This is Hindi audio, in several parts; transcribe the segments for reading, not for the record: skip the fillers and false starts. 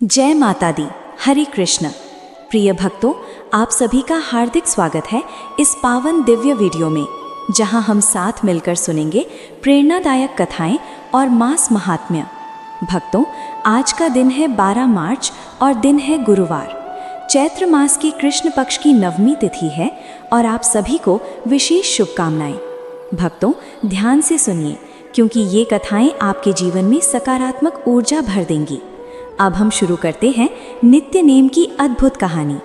जय माता दी। हरे कृष्ण। प्रिय भक्तों, आप सभी का हार्दिक स्वागत है इस पावन दिव्य वीडियो में, जहां हम साथ मिलकर सुनेंगे प्रेरणादायक कथाएं और मास महात्म्य। भक्तों, आज का दिन है 12 मार्च और दिन है गुरुवार। चैत्र मास की कृष्ण पक्ष की नवमी तिथि है और आप सभी को विशेष शुभकामनाएं। भक्तों, ध्यान से सुनिए, क्योंकि ये कथाएं आपके जीवन में सकारात्मक ऊर्जा भर देंगी। अब हम शुरू करते हैं नित्य नेम की अद्भुत कहानी।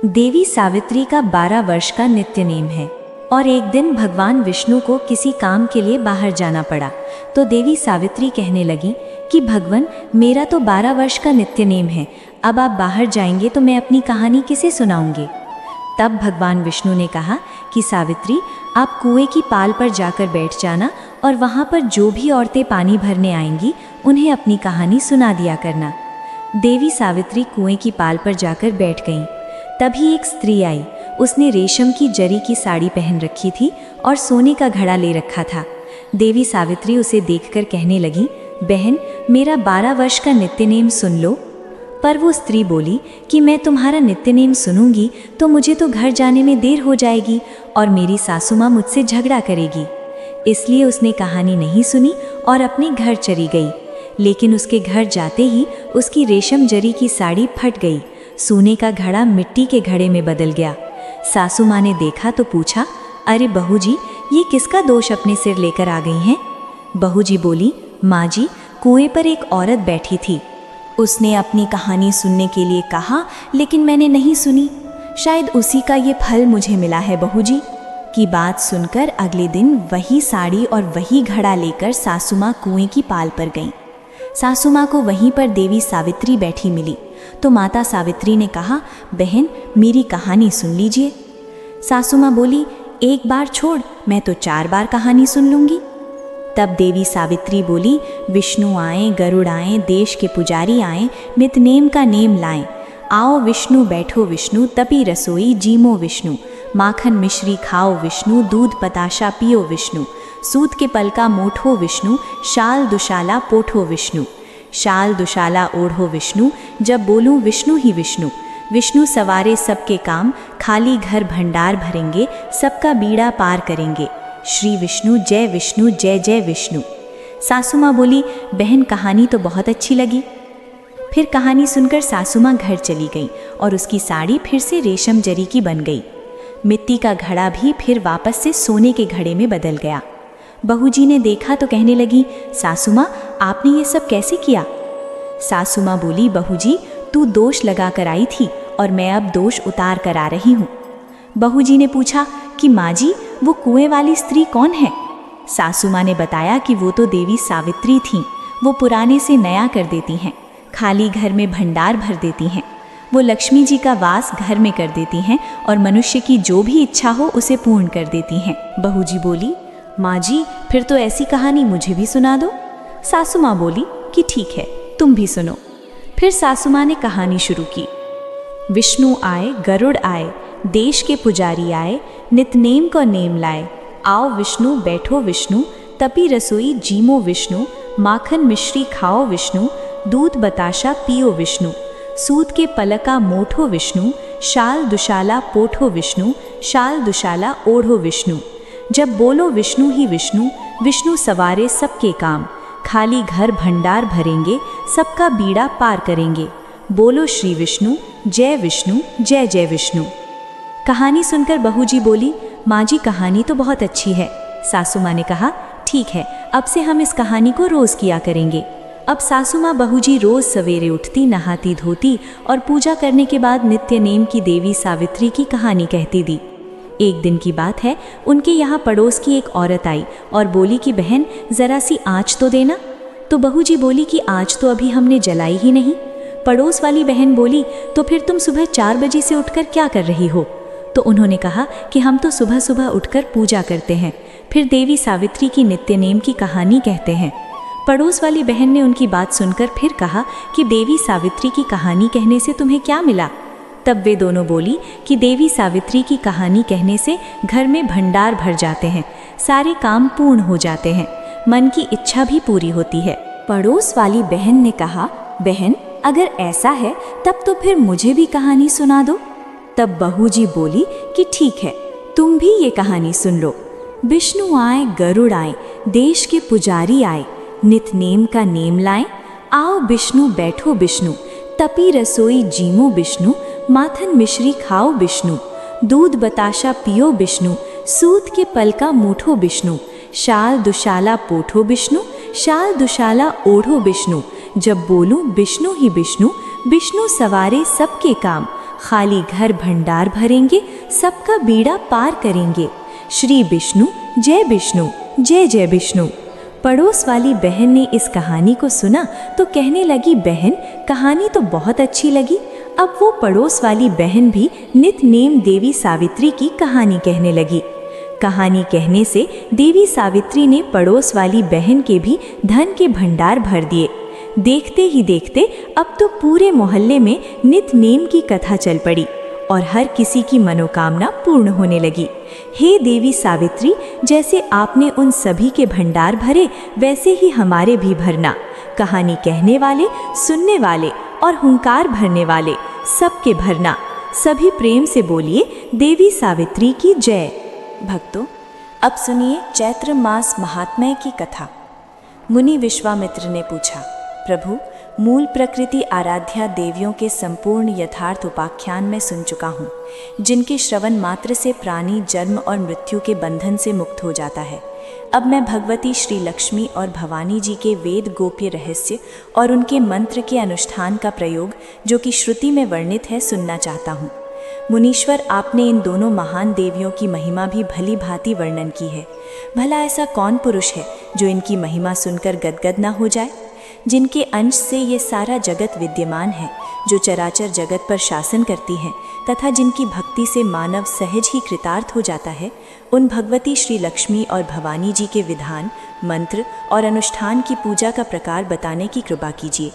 देवी सावित्री का 12 वर्ष का नित्य नेम है और एक दिन भगवान विष्णु को किसी काम के लिए बाहर जाना पड़ा। तो देवी सावित्री कहने लगी कि भगवान, मेरा तो 12 वर्ष का नित्य नेम है, अब आप बाहर जाएंगे तो मैं अपनी कहानी किसे सुनाऊंगी। तब भगवान विष्णु ने कहा कि सावित्री, आप कुएं की पाल पर जाकर बैठ जाना और वहाँ पर जो भी औरतें पानी भरने आएंगी उन्हें अपनी कहानी सुना दिया करना। देवी सावित्री कुएं की पाल पर जाकर बैठ गईं। तभी एक स्त्री आई। उसने रेशम की जरी की साड़ी पहन रखी थी और सोने का घड़ा ले रखा था। देवी सावित्री उसे देखकर कहने लगी, बहन, मेरा 12 वर्ष का नित्य नेम सुन लो। पर वो स्त्री बोली कि मैं तुम्हारा नित्य नेम सुनूंगी तो मुझे तो घर जाने में देर हो जाएगी और मेरी सासू माँ मुझसे झगड़ा करेगी। इसलिए उसने कहानी नहीं सुनी और अपने घर चली गई। लेकिन उसके घर जाते ही उसकी रेशम जरी की साड़ी फट गई। सोने का घड़ा मिट्टी के घड़े में बदल गया। सासू माँ ने देखा तो पूछा, अरे बहू जी, ये किसका दोष अपने सिर लेकर आ गई हैं? बहू जी बोली, माँ जी, कुएं पर एक औरत बैठी थी। उसने अपनी कहानी सुनने के लिए कहा, लेकिन मैंने नहीं सुनी। शायद उसी का ये फल मुझे मिला है। बहू जी की बात सुनकर अगले दिन वही साड़ी और वही घड़ा लेकर सासू माँ कुएं की पाल पर गईं। सासू माँ को वहीं पर देवी सावित्री बैठी मिली तो माता सावित्री ने कहा, बहन, मेरी कहानी सुन लीजिए। सासू माँ बोली, एक बार छोड़, मैं तो 4 बार कहानी सुन लूँगी। तब देवी सावित्री बोली, विष्णु आए, गरुड़ आए, देश के पुजारी आए, नित नेम का नेम लाएं। आओ विष्णु, बैठो विष्णु, तपी रसोई जीमो विष्णु, माखन मिश्री खाओ विष्णु, दूध बताशा पियो विष्णु, सूत के पलका मोठो विष्णु, शाल दुशाला पोठो विष्णु, शाल दुशाला ओढ़ो विष्णु, जब बोलूं विष्णु ही विष्णु, विष्णु सवारे सबके काम, खाली घर भंडार भरेंगे, सबका बीड़ा पार करेंगे, श्री विष्णु जय विष्णु, जय जय विष्णु। सासू माँ बोली, बहन, कहानी तो बहुत अच्छी लगी। फिर कहानी सुनकर सासू माँ घर चली गई और उसकी साड़ी फिर से रेशम जरी की बन गई। मिट्टी का घड़ा भी फिर वापस से सोने के घड़े में बदल गया। बहू जी ने देखा तो कहने लगी, सासू माँ, आपने ये सब कैसे किया? सासू माँ बोली, बहू जी, तू दोष लगा कर आई थी और मैं अब दोष उतार कर आ रही हूँ। बहू जी ने पूछा कि माँ जी, वो कुएं वाली स्त्री कौन है? सासू माँ ने बताया कि वो तो देवी सावित्री थीं। वो पुराने से नया कर देती हैं, खाली घर में भंडार भर देती हैं। वो लक्ष्मी जी का वास घर में कर देती हैं और मनुष्य की जो भी इच्छा हो उसे पूर्ण कर देती हैं। बहू जी बोली, माँ जी, फिर तो ऐसी कहानी मुझे भी सुना दो। सासू माँ बोली कि ठीक है, तुम भी सुनो। फिर सासू माँ ने कहानी शुरू की। विष्णु आए, गरुड़ आए, देश के पुजारी आए, नितनेम को नेम लाए। आओ विष्णु, बैठो विष्णु, तपी रसोई जीमो विष्णु, माखन मिश्री खाओ विष्णु, दूध बताशा पियो विष्णु, सूत के पलका मोठो विष्णु, शाल दुशाला पोठो विष्णु, शाल दुशाला ओढ़ो विष्णु, जब बोलो विष्णु ही विष्णु, विष्णु सवारे सबके काम, खाली घर भंडार भरेंगे, सबका बीड़ा पार करेंगे, बोलो श्री विष्णु जय विष्णु, जय जय विष्णु। कहानी सुनकर बहू जी बोली, माँ जी, कहानी तो बहुत अच्छी है। सासू माँ ने कहा, ठीक है, अब से हम इस कहानी को रोज़ किया करेंगे। अब सासू माँ बहू जी रोज़ सवेरे उठती, नहाती धोती और पूजा करने के बाद नित्य नेम की देवी सावित्री की कहानी कहती दी। एक दिन की बात है, उनके यहाँ पड़ोस की एक औरत आई और बोली कि बहन, ज़रा सी आँच तो देना। तो बहू जी बोली कि आँच तो अभी हमने जलाई ही नहीं। पड़ोस वाली बहन बोली, तो फिर तुम सुबह 4 बजे से उठकर क्या कर रही हो? तो उन्होंने कहा कि हम तो सुबह सुबह उठकर पूजा करते हैं, फिर देवी सावित्री की नित्य नेम की कहानी कहते हैं। पड़ोस वाली बहन ने उनकी बात सुनकर फिर कहा कि देवी सावित्री की कहानी कहने से तुम्हें क्या मिला? तब वे दोनों बोली कि देवी सावित्री की कहानी कहने से घर में भंडार भर जाते हैं, सारे काम पूर्ण हो जाते हैं, मन की इच्छा भी पूरी होती है। पड़ोस वाली बहन ने कहा, बहन, अगर ऐसा है तब तो फिर मुझे भी कहानी सुना दो। तब बहू जी बोली कि ठीक है, तुम भी ये कहानी सुन लो। विष्णु आए, गरुड़ आए, देश के पुजारी आए, नित नेम का नेम लाए। आओ विष्णु बैठो विष्णु, तपी रसोई जीमो विष्णु, माथन मिश्री खाओ विष्णु, दूध बताशा पियो विष्णु, सूत के पलका मूठो विष्णु, शाल दुशाला पोठो विष्णु, शाल दुशाला ओढ़ो विष्णु। जब बोलूं विष्णु ही विष्णु, विष्णु सवारे सबके काम, खाली घर भंडार भरेंगे, सबका बीड़ा पार करेंगे। श्री विष्णु जय विष्णु, जय जय विष्णु। पड़ोस वाली बहन ने इस कहानी को सुना तो कहने लगी, बहन कहानी तो बहुत अच्छी लगी। अब वो पड़ोस वाली बहन भी नित नेम देवी सावित्री की कहानी कहने लगी। कहानी कहने से देवी सावित्री ने पड़ोस वाली बहन के भी धन के भंडार भर दिए। देखते ही देखते अब तो पूरे मोहल्ले में नित नेम की कथा चल पड़ी और हर किसी की मनोकामना पूर्ण होने लगी। हे देवी सावित्री, जैसे आपने उन सभी के भंडार भरे, वैसे ही हमारे भी भरना। कहानी कहने वाले, सुनने वाले और हुंकार भरने वाले सबके भरना। सभी प्रेम से बोलिए, देवी सावित्री की जय। भक्तों, अब सुनिए चैत्र मास महात्म्य की कथा। मुनि विश्वामित्र ने पूछा, प्रभु, मूल प्रकृति आराध्या देवियों के संपूर्ण यथार्थ उपाख्यान में सुन चुका हूँ, जिनके श्रवण मात्र से प्राणी जन्म और मृत्यु के बंधन से मुक्त हो जाता है। अब मैं भगवती श्री लक्ष्मी और भवानी जी के वेद गोप्य रहस्य और उनके मंत्र के अनुष्ठान का प्रयोग, जो कि श्रुति में वर्णित है, सुनना चाहता हूँ। मुनीश्वर, आपने इन दोनों महान देवियों की महिमा भी भली भांति वर्णन की है। भला ऐसा कौन पुरुष है जो इनकी महिमा सुनकर गदगद न हो जाए? जिनके अंश से ये सारा जगत विद्यमान है, जो चराचर जगत पर शासन करती हैं तथा जिनकी भक्ति से मानव सहज ही कृतार्थ हो जाता है, उन भगवती श्री लक्ष्मी और भवानी जी के विधान, मंत्र और अनुष्ठान की पूजा का प्रकार बताने की कृपा कीजिए।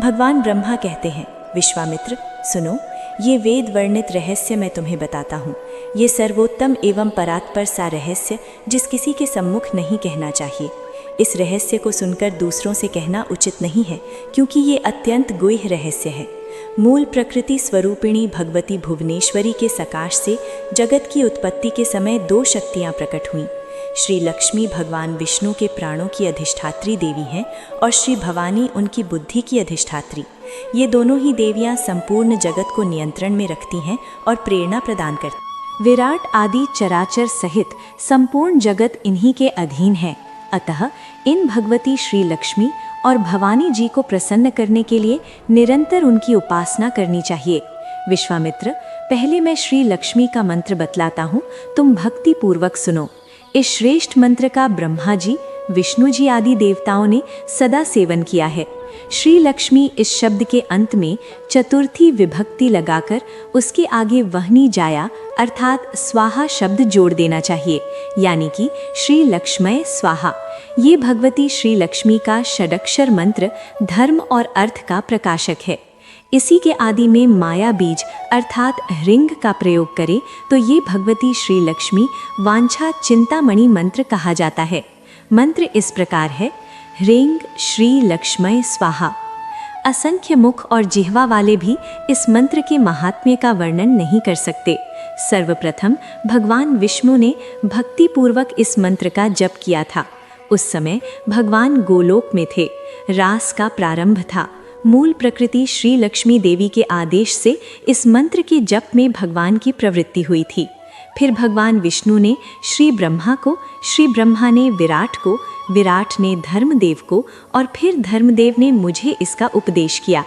भगवान ब्रह्मा कहते हैं, विश्वामित्र सुनो, ये वेद वर्णित रहस्य मैं तुम्हें बताता हूँ। ये सर्वोत्तम एवं परात्पर सा रहस्य जिस किसी के सम्मुख नहीं कहना चाहिए। इस रहस्य को सुनकर दूसरों से कहना उचित नहीं है, क्योंकि ये अत्यंत गुह्य रहस्य है। मूल प्रकृति स्वरूपिणी भगवती भुवनेश्वरी के सकाश से जगत की उत्पत्ति के समय दो शक्तियाँ प्रकट हुईं। श्री लक्ष्मी भगवान विष्णु के प्राणों की अधिष्ठात्री देवी हैं और श्री भवानी उनकी बुद्धि की अधिष्ठात्री। ये दोनों ही देवियाँ संपूर्ण जगत को नियंत्रण में रखती हैं और प्रेरणा प्रदान करती। विराट आदि चराचर सहित संपूर्ण जगत इन्हीं के अधीन है। अतः इन भगवती श्री लक्ष्मी और भवानी जी को प्रसन्न करने के लिए निरंतर उनकी उपासना करनी चाहिए। विश्वामित्र, पहले मैं श्री लक्ष्मी का मंत्र बतलाता हूँ, तुम भक्ति पूर्वक सुनो। इस श्रेष्ठ मंत्र का ब्रह्मा जी, विष्णु जी आदि देवताओं ने सदा सेवन किया है। श्री लक्ष्मी इस शब्द के अंत में चतुर्थी विभक्ति लगाकर उसके आगे वहनी जाया अर्थात स्वाहा शब्द जोड़ देना चाहिए, यानी कि श्री लक्ष्मय स्वाहा। ये भगवती श्री लक्ष्मी का षडक्षर मंत्र धर्म और अर्थ का प्रकाशक है। इसी के आदि में माया बीज अर्थात ह्रिंग का प्रयोग करें तो ये भगवती श्री लक्ष्मी वांछा चिंतामणि मंत्र कहा जाता है। मंत्र इस प्रकार है, ह्रीं श्री लक्ष्मय स्वाहा। असंख्य मुख और जिह्वा वाले भी इस मंत्र के महात्म्य का वर्णन नहीं कर सकते। सर्वप्रथम भगवान विष्णु ने भक्ति पूर्वक इस मंत्र का जप किया था। उस समय भगवान गोलोक में थे, रास का प्रारंभ था। मूल प्रकृति श्री लक्ष्मी देवी के आदेश से इस मंत्र के जप में भगवान की प्रवृत्ति हुई थी। फिर भगवान विष्णु ने श्री ब्रह्मा को, श्री ब्रह्मा ने विराट को, विराट ने धर्मदेव को और फिर धर्मदेव ने मुझे इसका उपदेश किया।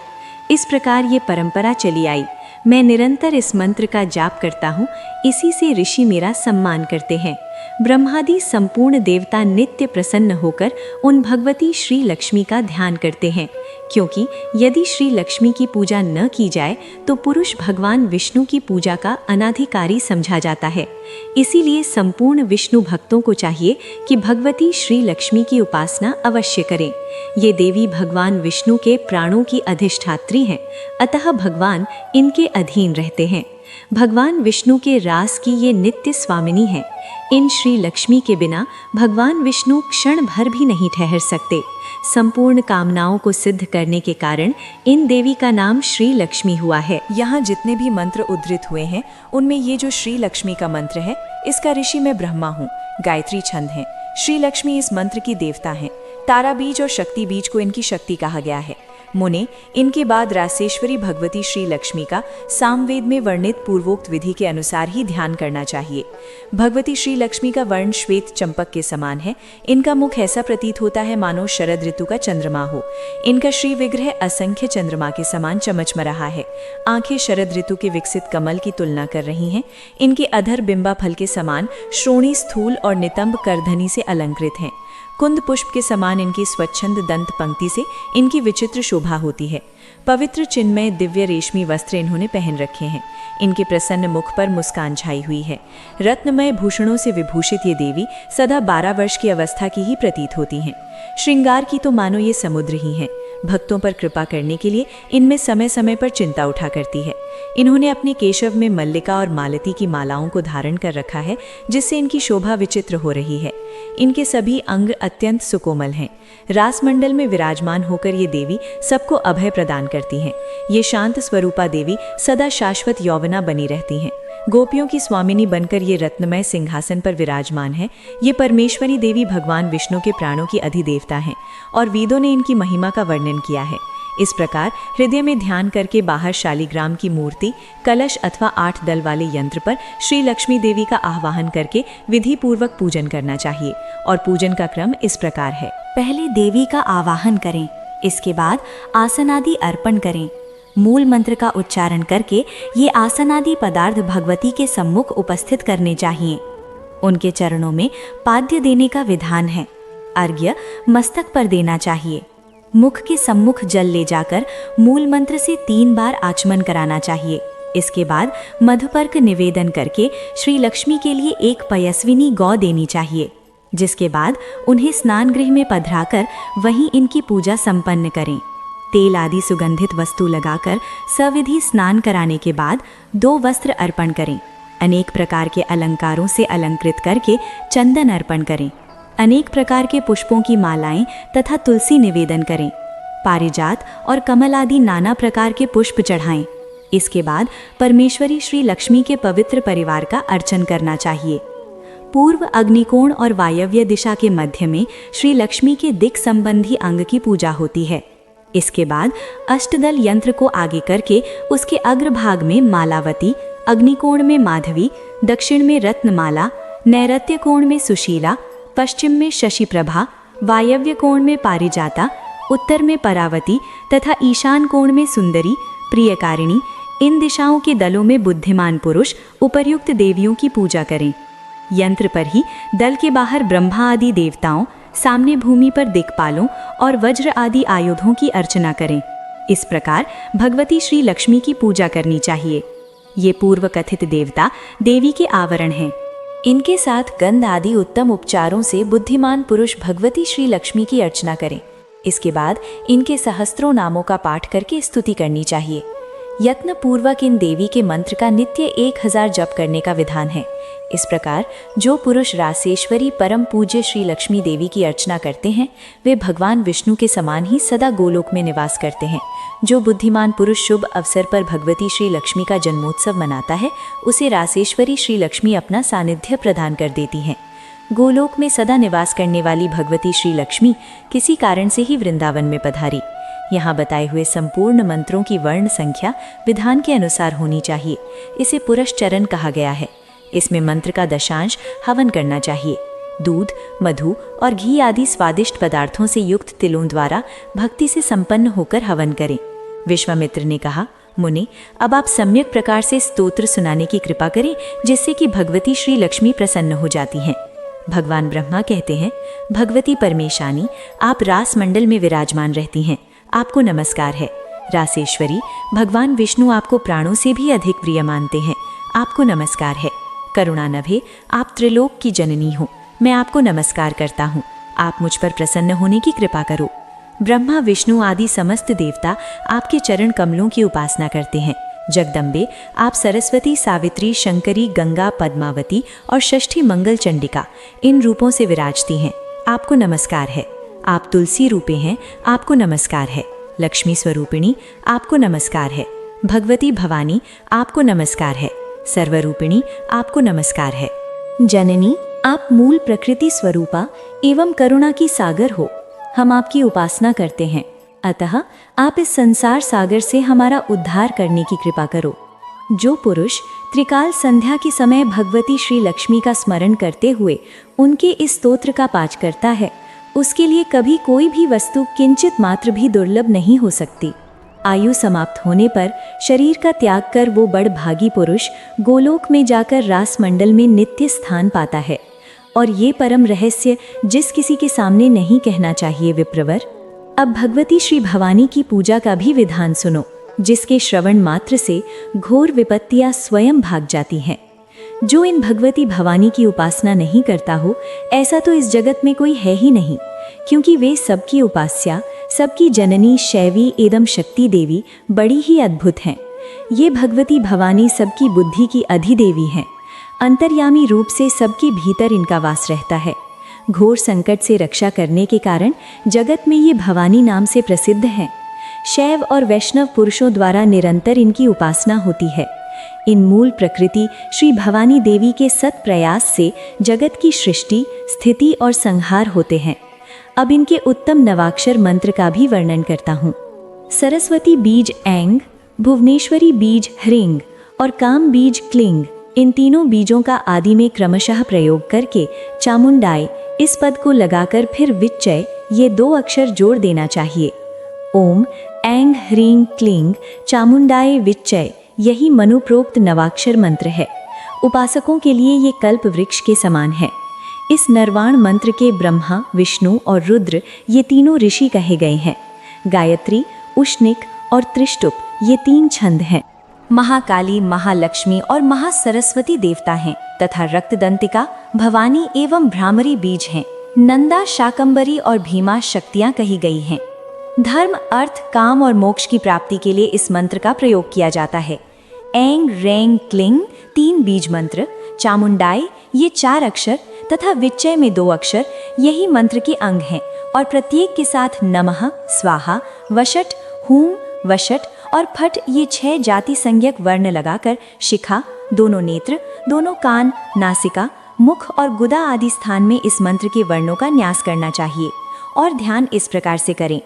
इस प्रकार ये परंपरा चली आई। मैं निरंतर इस मंत्र का जाप करता हूँ, इसी से ऋषि मेरा सम्मान करते हैं। ब्रह्मादि संपूर्ण देवता नित्य प्रसन्न होकर उन भगवती श्री लक्ष्मी का ध्यान करते हैं, क्योंकि यदि श्री लक्ष्मी की पूजा न की जाए तो पुरुष भगवान विष्णु की पूजा का अनाधिकारी समझा जाता है। इसीलिए संपूर्ण विष्णु भक्तों को चाहिए कि भगवती श्री लक्ष्मी की उपासना अवश्य करें। ये देवी भगवान विष्णु के प्राणों की अधिष्ठात्री हैं, अतः भगवान इनके अधीन रहते हैं। भगवान विष्णु के रास की ये नित्य स्वामिनी हैं। इन श्री लक्ष्मी के बिना भगवान विष्णु क्षण भर भी नहीं ठहर सकते। संपूर्ण कामनाओं को सिद्ध करने के कारण इन देवी का नाम श्री लक्ष्मी हुआ है। यहाँ जितने भी मंत्र उद्धृत हुए हैं उनमें ये जो श्री लक्ष्मी का मंत्र है, इसका ऋषि मैं ब्रह्मा हूँ। गायत्री छंद है। श्री लक्ष्मी इस मंत्र की देवता हैं। तारा बीज और शक्ति बीज को इनकी शक्ति कहा गया है। मुने, इनके बाद रासेश्वरी भगवती श्री लक्ष्मी का सामवेद में वर्णित पूर्वोक्त विधि के अनुसार ही ध्यान करना चाहिए। भगवती श्री लक्ष्मी का वर्ण श्वेत चंपक के समान है। इनका मुख ऐसा प्रतीत होता है मानो शरद ऋतु का चंद्रमा हो। इनका श्री विग्रह असंख्य चंद्रमा के समान चमचम रहा है। आंखें शरद ऋतु के विकसित कमल की तुलना कर रही हैं। इनके अधर बिंबा फल के समान श्रोणी स्थूल और नितंब करधनी से अलंकृत हैं। कुंद पुष्प के समान इनकी स्वच्छंद दंत पंक्ति से इनकी विचित्र शोभा होती है। पवित्र चिन्मय दिव्य रेशमी वस्त्र इन्होंने पहन रखे हैं। इनके प्रसन्न मुख पर मुस्कान छाई हुई है। रत्नमय भूषणों से विभूषित ये देवी सदा 12 वर्ष की अवस्था की ही प्रतीत होती हैं। श्रृंगार की तो मानो ये समुद्र ही हैं। भक्तों पर कृपा करने के लिए इनमें समय समय पर चिंता उठा करती है। इन्होंने अपने केशव में मल्लिका और मालती की मालाओं को धारण कर रखा है, जिससे इनकी शोभा विचित्र हो रही है। इनके सभी अंग अत्यंत सुकोमल हैं। रासमंडल में विराजमान होकर ये देवी सबको अभय प्रदान करती हैं। ये शांत स्वरूपा देवी सदा शाश्वत यौवना बनी रहती हैं। गोपियों की स्वामिनी बनकर ये रत्नमय सिंहासन पर विराजमान है। ये परमेश्वरी देवी भगवान विष्णु के प्राणों की अधिदेवता हैं और वेदों ने इनकी महिमा का वर्णन किया है। इस प्रकार हृदय में ध्यान करके बाहर शालिग्राम की मूर्ति, कलश अथवा 8 दल वाले यंत्र पर श्री लक्ष्मी देवी का आह्वान करके विधि पूर्वक पूजन करना चाहिए। और पूजन का क्रम इस प्रकार है। पहले देवी का आवाहन करें, इसके बाद आसन आदि अर्पण करें। मूल मंत्र का उच्चारण करके ये आसन आदि पदार्थ भगवती के सम्मुख उपस्थित करने चाहिए। उनके चरणों में पाद्य देने का विधान है। अर्घ्य मस्तक पर देना चाहिए। मुख के सम्मुख जल ले जाकर मूल मंत्र से 3 बार आचमन कराना चाहिए। इसके बाद मधुपर्क निवेदन करके श्री लक्ष्मी के लिए एक पयस्विनी गौ देनी चाहिए, जिसके बाद उन्हें स्नान गृह में पधराकर वहीं इनकी पूजा संपन्न करें। तेल आदि सुगंधित वस्तु लगाकर सविधि स्नान कराने के बाद 2 वस्त्र अर्पण करें। अनेक प्रकार के अलंकारों से अलंकृत करके चंदन अर्पण करें। अनेक प्रकार के पुष्पों की मालाएं तथा तुलसी निवेदन करें। पारिजात और कमल आदि नाना प्रकार के पुष्प चढ़ाएं। इसके बाद परमेश्वरी श्री लक्ष्मी के पवित्र परिवार का अर्चन करना चाहिए। पूर्व अग्निकोण और वायव्य दिशा के मध्य में श्री लक्ष्मी के दिक् संबंधी अंग की पूजा होती है। इसके बाद अष्टदल यंत्र को आगे करके उसके अग्रभाग में मालावती, अग्निकोण में माधवी, दक्षिण में रत्नमाला, नैऋत्य कोण में सुशीला, पश्चिम में शशिप्रभा, वायव्य कोण में पारिजाता, उत्तर में परावती तथा ईशान कोण में सुंदरी, प्रियकारिणी, इन दिशाओं के दलों में बुद्धिमान पुरुष उपर्युक्त देवियों की पूजा करें। यंत्र पर ही दल के बाहर ब्रह्मा आदि देवताओं, सामने भूमि पर दिक्पालों और वज्र आदि आयुधों की अर्चना करें। इस प्रकार भगवती श्री लक्ष्मी की पूजा करनी चाहिए। ये पूर्व कथित देवता देवी के आवरण हैं। इनके साथ गंध आदि उत्तम उपचारों से बुद्धिमान पुरुष भगवती श्री लक्ष्मी की अर्चना करें। इसके बाद इनके सहस्त्रों नामों का पाठ करके स्तुति करनी चाहिए। यत्न पूर्वक इन देवी के मंत्र का नित्य 1000 जप करने का विधान है। इस प्रकार जो पुरुष रासेश्वरी परम पूज्य श्री लक्ष्मी देवी की अर्चना करते हैं, वे भगवान विष्णु के समान ही सदा गोलोक में निवास करते हैं। जो बुद्धिमान पुरुष शुभ अवसर पर भगवती श्री लक्ष्मी का जन्मोत्सव मनाता है, उसे रासेश्वरी श्री लक्ष्मी अपना सानिध्य प्रदान कर देती हैं। गोलोक में सदा निवास करने वाली भगवती श्री लक्ष्मी किसी कारण से ही वृंदावन में पधारी। यहाँ बताए हुए संपूर्ण मंत्रों की वर्ण संख्या विधान के अनुसार होनी चाहिए। इसे पुरश्चरण कहा गया है। इसमें मंत्र का दशांश हवन करना चाहिए। दूध, मधु और घी आदि स्वादिष्ट पदार्थों से युक्त तिलों द्वारा भक्ति से संपन्न होकर हवन करें। विश्वामित्र ने कहा, मुनि, अब आप सम्यक प्रकार से स्तोत्र सुनाने की कृपा करें, जिससे कि भगवती श्री लक्ष्मी प्रसन्न हो जाती हैं। भगवान ब्रह्मा कहते हैं, भगवती परमेशानी, आप रास मंडल में विराजमान रहती हैं, आपको नमस्कार है। रासेश्वरी, भगवान विष्णु आपको प्राणों से भी अधिक प्रिय मानते हैं, आपको नमस्कार है। करुणानभे, आप त्रिलोक की जननी हो, मैं आपको नमस्कार करता हूँ, आप मुझ पर प्रसन्न होने की कृपा करो। ब्रह्मा, विष्णु आदि समस्त देवता आपके चरण कमलों की उपासना करते हैं। जगदम्बे, आप सरस्वती, सावित्री, शंकरी, गंगा, पद्मावती और षष्ठी मंगल चंडिका इन रूपों से विराजती हैं, आपको नमस्कार है। आप तुलसी रूपे हैं, आपको नमस्कार है। लक्ष्मी स्वरूपिणी, आपको नमस्कार है। भगवती भवानी, आपको नमस्कार है। सर्वरूपिणी, आपको नमस्कार है। जननी, आप मूल प्रकृति स्वरूपा एवं करुणा की सागर हो। हम आपकी उपासना करते हैं, अतः आप इस संसार सागर से हमारा उद्धार करने की कृपा करो। जो पुरुष त्रिकाल संध्या के समय भगवती श्री लक्ष्मी का स्मरण करते हुए उनके इस स्तोत्र का पाठ करता है, उसके लिए कभी कोई भी वस्तु किंचित मात्र भी दुर्लभ नहीं हो सकती। आयु समाप्त होने पर शरीर का त्याग कर वो बड़ भागी पुरुष गोलोक में जाकर रास मंडल में नित्य स्थान पाता है। और ये परम रहस्य जिस किसी के सामने नहीं कहना चाहिए विप्रवर। अब भगवती श्री भवानी की पूजा का भी विधान सुनो, जिसके श्रवण मात्र से घोर विपत्तियां स्वयं भाग जाती हैं। जो इन भगवती भवानी की उपासना नहीं करता हो, ऐसा तो इस जगत में कोई है ही नहीं, क्योंकि वे सबकी उपास्या, सबकी जननी शैवी एवं शक्ति देवी बड़ी ही अद्भुत हैं। ये भगवती भवानी सबकी बुद्धि की अधिदेवी हैं। अंतर्यामी रूप से सबके भीतर इनका वास रहता है। घोर संकट से रक्षा करने के कारण जगत में ये भवानी नाम से प्रसिद्ध हैं। शैव और वैष्णव पुरुषों द्वारा निरंतर इनकी उपासना होती है। इन मूल प्रकृति श्री भवानी देवी के सत प्रयास से जगत की सृष्टि, स्थिति और संहार होते हैं। अब इनके उत्तम नवाक्षर मंत्र का भी वर्णन करता हूँ। सरस्वती बीज ऐंग, भुवनेश्वरी बीज ह्रींग और काम बीज क्लिंग, इन तीनों बीजों का आदि में क्रमशः प्रयोग करके चामुंडाय इस पद को लगाकर फिर विच्चय ये 2 अक्षर जोड़ देना चाहिए। ओम ऐंग ह्रींग क्लिंग चामुंडाय विच्चय, यही मनुप्रोक्त नवाक्षर मंत्र है। उपासकों के लिए ये कल्प वृक्ष के समान है। इस नरवाण मंत्र के ब्रह्मा, विष्णु और रुद्र ये तीनों ऋषि कहे गए हैं। गायत्री, उष्णिक और त्रिष्टुप ये 3 छंद हैं। महाकाली, महालक्ष्मी और महासरस्वती देवता हैं तथा रक्तदंतिका, भवानी एवं भ्रामरी बीज हैं। नंदा, शाकंबरी और भीमा शक्तियां कही गई हैं। धर्म, अर्थ, काम और मोक्ष की प्राप्ति के लिए इस मंत्र का प्रयोग किया जाता है। ऐंग रेंग क्लिंग 3 बीज मंत्र, चामुंडाई ये 4 अक्षर तथा विच्चय में 2 अक्षर यही मंत्र के अंग हैं और प्रत्येक के साथ नमः, स्वाहा, वशट, हूम, वशट और फट ये 6 जाति संज्ञक वर्ण लगाकर शिखा, दोनों नेत्र, दोनों कान, नासिका, मुख और गुदा आदि स्थान में इस मंत्र के वर्णों का न्यास करना चाहिए। और ध्यान इस प्रकार से करें।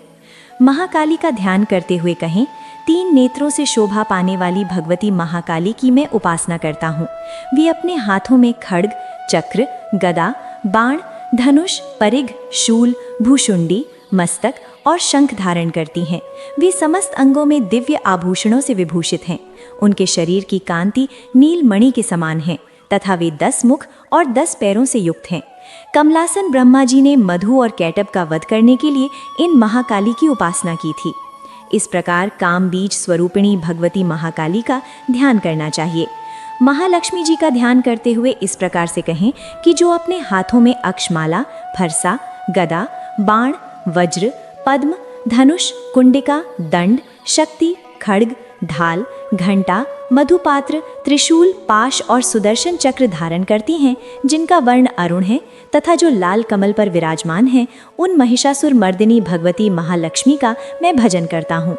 महाकाली का ध्यान करते हुए कहें, 3 नेत्रों से शोभा पाने वाली भगवती महाकाली की मैं उपासना करता हूँ। वे अपने हाथों में खड्ग, चक्र, गदा, बाण, धनुष, परिघ, शूल, भूषुंडी, मस्तक और शंख धारण करती हैं। वे समस्त अंगों में दिव्य आभूषणों से विभूषित हैं। उनके शरीर की कांति नीलमणि के समान है तथा वे 10 मुख और 10 पैरों से युक्त हैं। कमलासन ब्रह्मा जी ने मधु और कैटब का वध करने के लिए इन महाकाली की उपासना की थी। इस प्रकार काम बीज स्वरूपिणी भगवती महाकाली का ध्यान करना चाहिए। महालक्ष्मी जी का ध्यान करते हुए इस प्रकार से कहें कि जो अपने हाथों में अक्षमाला, फरसा, गदा, बाण, वज्र, पद्म, धनुष, कुंडिका, दंड, शक्ति, खड्ग, ढाल, घंटा, मधुपात्र, त्रिशूल, पाश और सुदर्शन चक्र धारण करती हैं, जिनका वर्ण अरुण है तथा जो लाल कमल पर विराजमान हैं, उन महिषासुर मर्दिनी भगवती महालक्ष्मी का मैं भजन करता हूँ।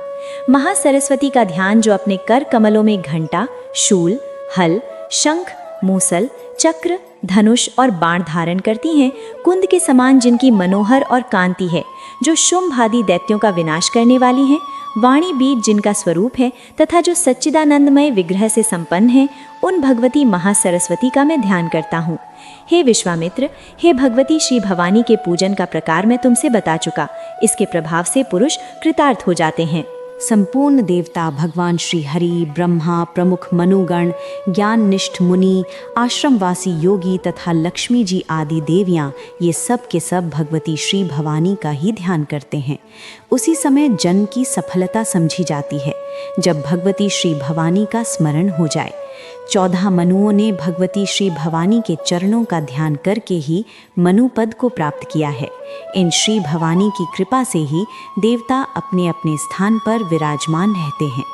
महासरस्वती का ध्यान जो अपने कर कमलों में घंटा, शूल, हल, शंख, मूसल, चक्र, धनुष और बाण धारण करती हैं, कुंद के समान जिनकी मनोहर और कांति है, जो शुंभ आदि दैत्यों का विनाश करने वाली हैं, वाणी बीज जिनका स्वरूप है तथा जो सच्चिदानंदमय विग्रह से संपन्न है, उन भगवती महासरस्वती का मैं ध्यान करता हूँ। हे विश्वामित्र, हे भगवती श्री भवानी के पूजन का प्रकार मैं तुमसे बता चुका। इसके प्रभाव से पुरुष कृतार्थ हो जाते हैं। संपूर्ण देवता भगवान श्री हरि, ब्रह्मा, प्रमुख मनुगण, ज्ञान निष्ठ मुनि, आश्रमवासी योगी तथा लक्ष्मी जी आदि देवियाँ ये सब के सब भगवती श्री भवानी का ही ध्यान करते हैं। उसी समय जन्म की सफलता समझी जाती है जब भगवती श्री भवानी का स्मरण हो जाए। 14 मनुओं ने भगवती श्री भवानी के चरणों का ध्यान करके ही मनुपद को प्राप्त किया है। इन श्री भवानी की कृपा से ही देवता अपने अपने स्थान पर विराजमान रहते हैं।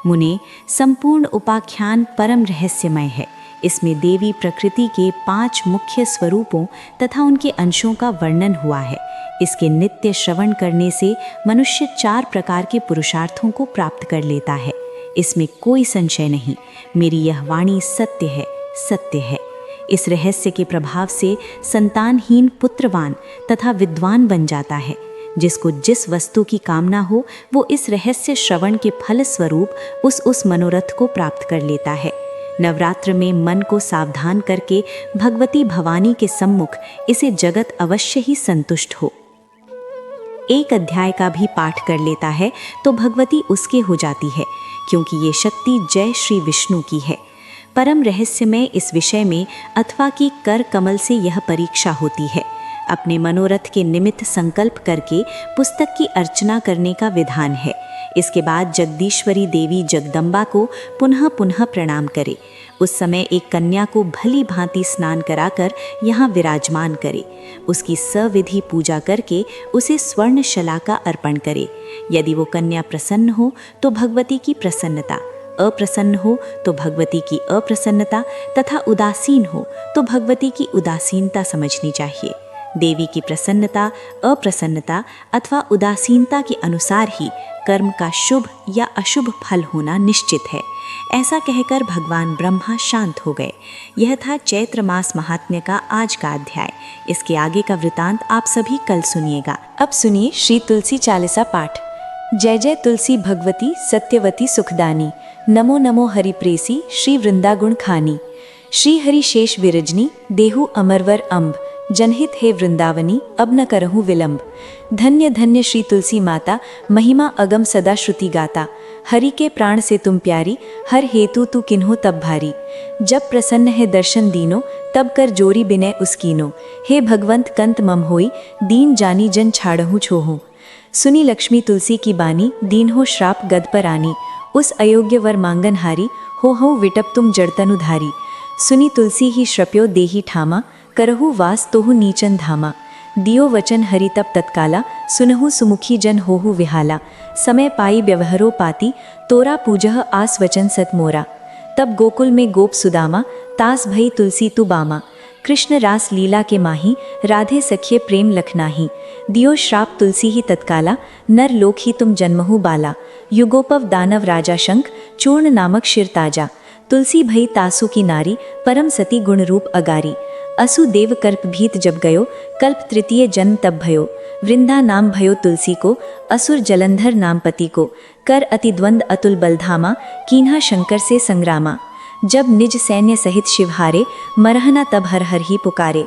मुने, संपूर्ण उपाख्यान परम रहस्यमय है। इसमें देवी प्रकृति के 5 मुख्य स्वरूपों तथा उनके अंशों का वर्णन हुआ है। इसके नित्य श्रवण करने से मनुष्य 4 प्रकार के पुरुषार्थों को प्राप्त कर लेता है। इसमें कोई संशय नहीं, मेरी यह वाणी सत्य है, सत्य है। इस रहस्य के प्रभाव से संतानहीन पुत्रवान तथा विद्वान बन जाता है। जिसको जिस वस्तु की कामना हो वो इस रहस्य श्रवण के फल स्वरूप उस मनोरथ को प्राप्त कर लेता है। नवरात्र में मन को सावधान करके भगवती भवानी के सम्मुख इसे जगत अवश्य ही संतुष्ट हो। एक अध्याय का भी पाठ कर लेता है तो भगवती उसके हो जाती है, क्योंकि ये शक्ति जय श्री विष्णु की है। परम रहस्य में इस विषय में अथवा की कर कमल से यह परीक्षा होती है। अपने मनोरथ के निमित्त संकल्प करके पुस्तक की अर्चना करने का विधान है। इसके बाद जगदीश्वरी देवी जगदम्बा को पुनः पुनः प्रणाम करे। उस समय एक कन्या को भली भांति स्नान कराकर यहाँ विराजमान करे। उसकी सविधि पूजा करके उसे स्वर्ण शला का अर्पण करे। यदि वो कन्या प्रसन्न हो तो भगवती की प्रसन्नता, अप्रसन्न हो तो भगवती की अप्रसन्नता तथा उदासीन हो तो भगवती की उदासीनता समझनी चाहिए। देवी की प्रसन्नता, अप्रसन्नता अथवा उदासीनता के अनुसार ही कर्म का शुभ या अशुभ फल होना निश्चित है। ऐसा कहकर भगवान ब्रह्मा शांत हो गए। यह था चैत्र मास महात्म्य का आज का अध्याय। इसके आगे का वृतांत आप सभी कल सुनिएगा। अब सुनिए श्री तुलसी चालीसा पाठ। जय जय तुलसी भगवती सत्यवती सुखदानी, नमो नमो हरिप्रेसी श्री वृंदागुण खानी। श्री हरि शेष विरजनी देहु अमरवर अम्ब, जनहित हे वृंदावनी अब न करहूँ विलंब। धन्य धन्य श्री तुलसी माता, महिमा अगम सदा श्रुति गाता। हरि के प्राण से तुम प्यारी, हर हेतु तू किन्हो तब भारी। जब प्रसन्न है दर्शन दीनो, तब कर जोरी बिनय उसकीनो। हे भगवंत कंत मम होई, दीन जानी जन छाड़हूँ छोहूँ। सुनी लक्ष्मी तुलसी की बानी, दीन हो श्राप गद पर आनी। उस अयोग्य वर मांगन हारी, हो विटप तुम जड़तनुधारी। सुनी तुलसी ही श्रप्यो देही ठामा, करहु वास तोहु नीचन धामा। दियो वचन हरि तप तत्काला, सुनहु सुमुखी जन होहु विहाला। समय पाई व्यवहरो पाती, तोरा पूजह आस वचन सत मोरा। तब गोकुल में गोप सुदामा, तास भई तुलसी तु बामा। कृष्ण रास लीला के माही, राधे सखिए प्रेम लखनाही। दियो श्राप तुलसी ही तत्काला, नर लोक ही तुम जन्महु बाला। युगोपव दानव राजा शंख, चूर्ण नामक शिर ताजा। तुलसी भई तासु की नारी, परम सती गुण रूप अगारी। असु देव कल्प भीत जब गयो, कल्प तृतीय जन्म तब भयो। वृंदा नाम भयो तुलसी को, असुर जलंधर नाम पति को। कर अति द्वंद अतुल बलधामा, कीन्हा शंकर से संग्रामा। जब निज सैन्य सहित शिवहारे, मरहना तब हर हर ही पुकारे।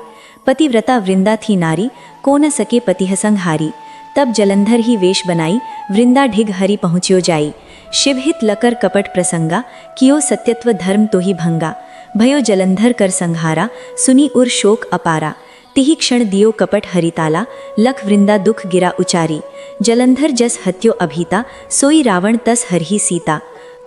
पतिव्रता वृंदा थी नारी, को न सके पतिह संहारी। तब जलंधर ही वेश बनाई, वृंदा ढिग हरि पहुँच्यो जाई। शिवहित लकर कपट प्रसंगा, कियो सत्यत्व धर्म तो ही भंगा। भयो जलंधर कर संहारा, सुनी उर शोक अपारा। तिहि क्षण दियो कपट हरिताला, लख वृंदा दुख गिरा उचारी। जलंधर जस हत्यो अभीता, सोई रावण तस हरहि सीता।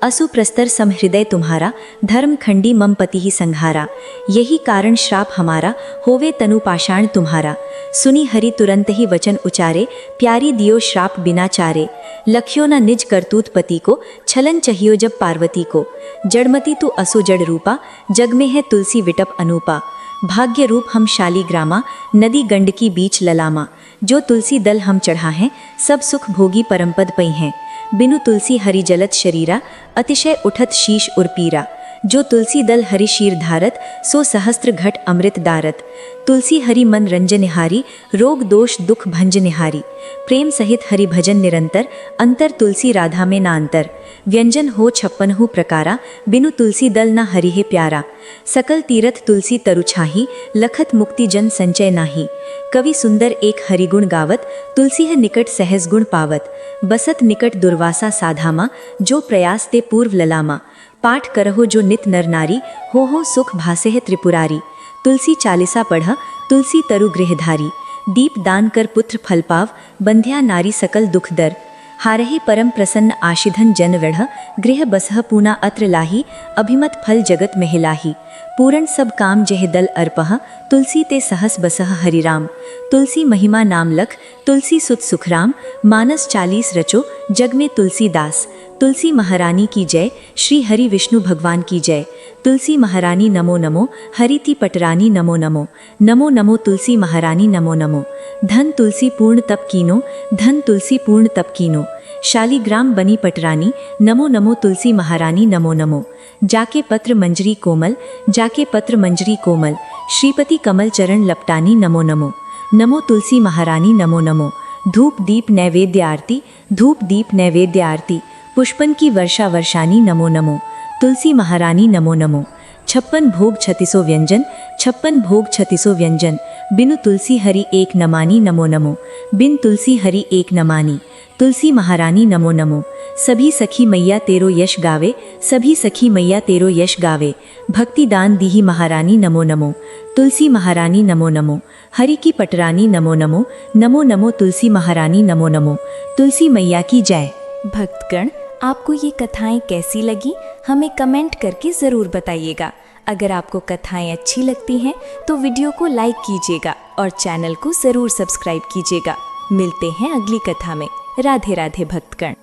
असु प्रस्तर समहृदय तुम्हारा, धर्म खंडी मम पति ही संहारा। यही कारण श्राप हमारा, होवे तनु पाषाण तुम्हारा। सुनी हरि तुरंत ही वचन उचारे, प्यारी दियो श्राप बिना चारे। लख्यो न निज करतूत पति को, छलन चाहियो जब पार्वती को। जड़मती तू असु जड़ रूपा, जग में है तुलसी विटप अनूपा। भाग्य रूप हम शालीग्रामा, नदी गंड की बीच ललामा। जो तुलसी दल हम चढ़ा हैं, सब सुख भोगी परमपद पई हैं। बिनु तुलसी हरि जलत शरीरा, अतिशय उठत शीश उर्पीरा। जो तुलसी दल हरि शीर धारत, सो सहस्त्र घट अमृत दारत। तुलसी हरि मन रंजन निहारी, रोग दोष दुख भंज निहारी। प्रेम सहित हरि भजन निरंतर, अंतर तुलसी राधा में नांतर। व्यंजन हो 56 प्रकारा, बिनु तुलसी दल न हरि है प्यारा। सकल तीरथ तुलसी तरु छाही, लखत मुक्ति जन संचय नाही। कवि सुंदर एक हरिगुण गावत, तुलसी है निकट सहज गुण पावत। बसत निकट दुर्वासा साधामा, जो प्रयास ते पूर्व ललामा। पाठ करहो जो नित नर नारी, हो सुख भासे है त्रिपुरारी। तुलसी चालीसा पढ़, तुलसी तरु गृहधारी। दीप दान कर पुत्र फल पाव, बंध्या नारी सकल दुख दर। हारहि परम प्रसन्न आशिधन जन वेढ़, गृह बसह पूना अत्र लाही। अभिमत फल जगत महिलाही, पूरण सब काम जह दल अर्पह। तुलसी ते सहस बसह हरिराम। तुलसी महिमा नाम लख, तुलसी सुत सुखराम। मानस 40 रचो, जग में तुलसीदास। तुलसी महारानी की जय। श्री हरि विष्णु भगवान की जय। तुलसी महारानी नमो नमो। हरिति पटरानी नमो नमो। नमो नमो तुलसी महारानी नमो नमो। धन तुलसी पूर्ण तप कीनो। धन तुलसी पूर्ण तप कीनो। शालीग्राम बनी पटरानी नमो नमो तुलसी महारानी नमो नमो। जाके पत्र मंजरी कोमल। जाके पत्र मंजरी कोमल। श्रीपति कमल चरण लपटानी नमो नमो। नमो तुलसी महारानी नमो नमो। धूप दीप नैवेद्य आरती। धूप दीप नैवेद्य आरती। पुष्पन की वर्षा वर्षानी नमो नमो। तुलसी महारानी नमो नमो। 56 भोग 3600 व्यंजन। 56 भोग 3600 व्यंजन। बिनु तुलसी हरि एक नमानी नमो नमो। बिन तुलसी हरि एक नमानी। तुलसी महारानी नमो नमो। सभी सखी मैया तेरो यश गावे। सभी सखी मैया तेरो यश गावे। भक्ति दान दीही महारानी नमो नमो। तुलसी महारानी नमो नमो। हरि की पटरानी नमो नमो। नमो नमो तुलसी महारानी नमो नमो। तुलसी मैया की जय। भक्तगण, आपको ये कथाएं कैसी लगी हमें कमेंट करके ज़रूर बताइएगा। अगर आपको कथाएं अच्छी लगती हैं तो वीडियो को लाइक कीजिएगा और चैनल को ज़रूर सब्सक्राइब कीजिएगा। मिलते हैं अगली कथा में। राधे राधे भक्तगण।